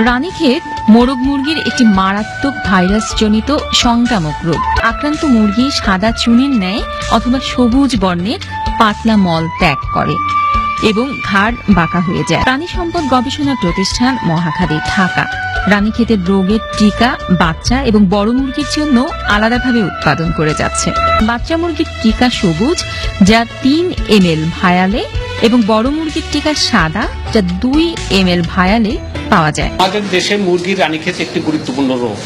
রানীক্ষেত মোরগ মুরগির একটি মারাত্মক ভাইরাসজনিত সংক্রামক রোগ। আক্রান্ত মুরগি সাদা চুনের ন্যায় অথবা সবুজ বর্ণের পাতলা মল ত্যাগ করে এবং ঘাড় বাঁকা হয়ে যায়। প্রাণী সম্পদ গবেষণা প্রতিষ্ঠান মহাখালী, ঢাকা রানীক্ষেতের রোগের টিকা বাচ্চা এবং বড় মুরগির জন্য আলাদাভাবে উৎপাদন করে যাচ্ছে। বাচ্চা মুরগির টিকা সবুজ, যা 3 ml ভায়ালে, এবং বড় মুরগির টিকা সাদা, যা 2 ml ভায়ালে পাওয়া যায়। আমাদের দেশে মুরগির রানীক্ষেত একটি গুরুত্বপূর্ণ রোগ।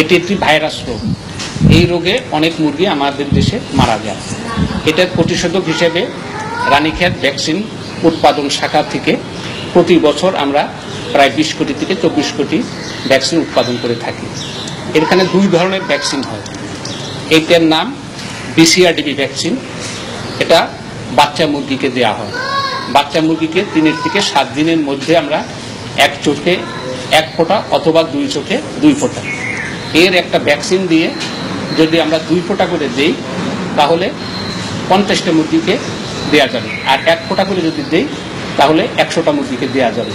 এটি একটি ভাইরাস রোগ। এই রোগে অনেক মুরগি আমাদের দেশে মারা যায়। এটার প্রতিষেধক হিসেবে রানীক্ষেত ভ্যাকসিন উৎপাদন শাখা থেকে প্রতি বছর আমরা প্রায় 20 কোটি থেকে 24 কোটি ভ্যাকসিন উৎপাদন করে থাকি। এখানে 2 ধরনের ভ্যাকসিন হয়। এইটার নাম BCRDB ভ্যাকসিন। এটা বাচ্চা মুরগিকে দেওয়া হয়। বাচ্চা মুরগিকে 3 থেকে 7 দিনের মধ্যে আমরা 1 চোখে 1 ফোঁটা অথবা 2 চোখে 2 ফোঁটা এর একটা ভ্যাকসিন দিয়ে যদি আমরা 2 ফোঁটা করে দেই, তাহলে 50টা মুরগিকে দেওয়া যাবে। আর 1 ফোঁটা করে যদি দেই, তাহলে 100টা মুরগিকে দেওয়া যাবে।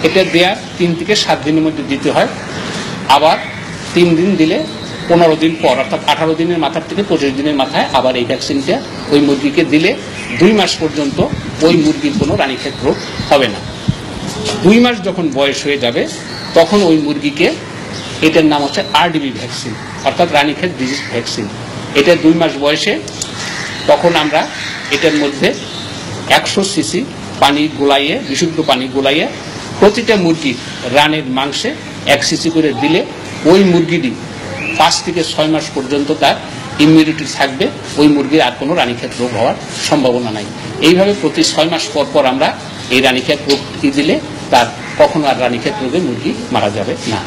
এটা দেওয়ার 3 থেকে 7 দিনের মধ্যে দিতে হয়। আবার 3 দিন দিলে 15 দিন পর, অর্থাৎ 18 দিনের মাথার থেকে 25 দিনের মাথায় আবার এই ভ্যাকসিনটা ওই মুরগিকে দিলে 2 মাস পর্যন্ত ওই মুরগির কোনো রানীক্ষেত রোগ হবে না। 2 মাস যখন বয়স হয়ে যাবে, তখন ওই মুরগিকে, এটার নাম হচ্ছে RDB ভ্যাকসিন, অর্থাৎ রানীক্ষেত ডিজিজ ভ্যাকসিন। এটা 2 মাস বয়সে তখন আমরা এটার মধ্যে 100 সিসি পানি গোলাইয়ে, বিশুদ্ধ পানি গোলাইয়ে প্রতিটা মুরগির রানের মাংসে 1 সিসি করে দিলে ওই মুরগিটি 5 থেকে 6 মাস পর্যন্ত তার ইমিউনিটি থাকবে। ওই মুরগির আর কোনো রানীক্ষেত রোগ হওয়ার সম্ভাবনা নাই। এইভাবে প্রতি 6 মাস পর পর আমরা এই রানীক্ষেত রোগটি দিলে তার কখনো আর রানীক্ষেত রোগে মুরগি মারা যাবে না।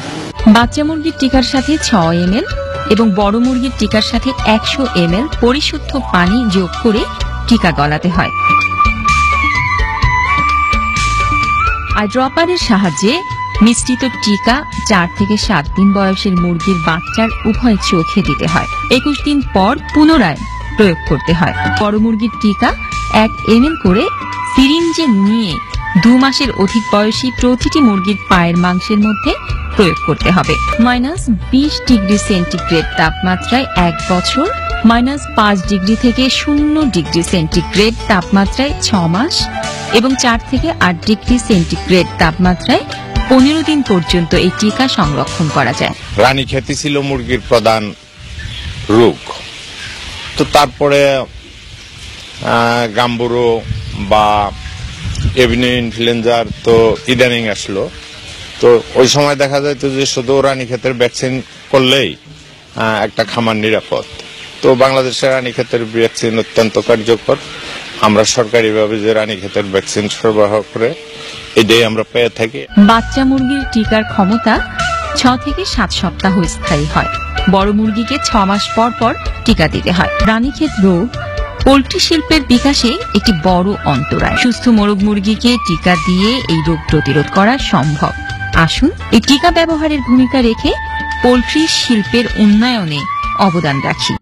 বাচ্চা মুরগির টিকার সাথে 6 ml এবং বড় মুরগির টিকার সাথে 100 ml পরিশুদ্ধ পানি যোগ করে টিকা গলাতে হয়। আই ড্রপারের সাহায্যে মিশ্রিত টিকা 4 থেকে 7 দিন বয়সের মুরগির বাচ্চার উভয় চোখে দিতে হয়। 21 দিন পর পুনরায় প্রয়োগ করতে হয়। বড় মুরগির টিকা 1 ml করে সিরিঞ্জে নিয়ে 2 মাসের অধিক বয়সী প্রতিটি মুরগির পায়ের মাংসের মধ্যে প্রয়োগ করতে হবে। -20 ডিগ্রি সেন্টিগ্রেড তাপমাত্রায় 1 বছর, -5 ডিগ্রি থেকে 0 ডিগ্রি সেন্টিগ্রেড তাপমাত্রায় 6 মাস এবং 4 থেকে 8 ডিগ্রি সেন্টিগ্রেড তাপমাত্রায় 15 দিন পর্যন্ত এই টিকা সংরক্ষণ করা যায়। রানীক্ষেতই ছিল মুরগির প্রধান রোগ। তো তারপরে গাম্বুরো বা এভিনিউ ইনফ্লুয়েঞ্জার তো ইদানিং আসলো। তো ওই সময় দেখা যাইতো যে শুধু রানীক্ষেতের ভ্যাকসিন করলেই একটা খামার নিরাপদ। তো বাংলাদেশের রানীক্ষেতের ভ্যাকসিন অত্যন্ত কার্যকর। আমরা সরকারিভাবে যে রানীক্ষেতের ভ্যাকসিন সরবরাহ করে এটাই আমরা পেয়ে থাকি। বাচ্চা মুরগির টিকার ক্ষমতা 6 থেকে 7 সপ্তাহ স্থায়ী হয়। বড় মুরগিকে 6 মাস পর পর টিকা দিতে হয়। রানীক্ষেত রোগ পোল্ট্রি শিল্পের বিকাশে একটি বড় অন্তরায়। সুস্থ মোরগ মুরগিকে টিকা দিয়ে এই রোগ প্রতিরোধ করা সম্ভব। আসুন এই টিকা ব্যবহারের ভূমিকা রেখে পোল্ট্রি শিল্পের উন্নয়নে অবদান রাখি।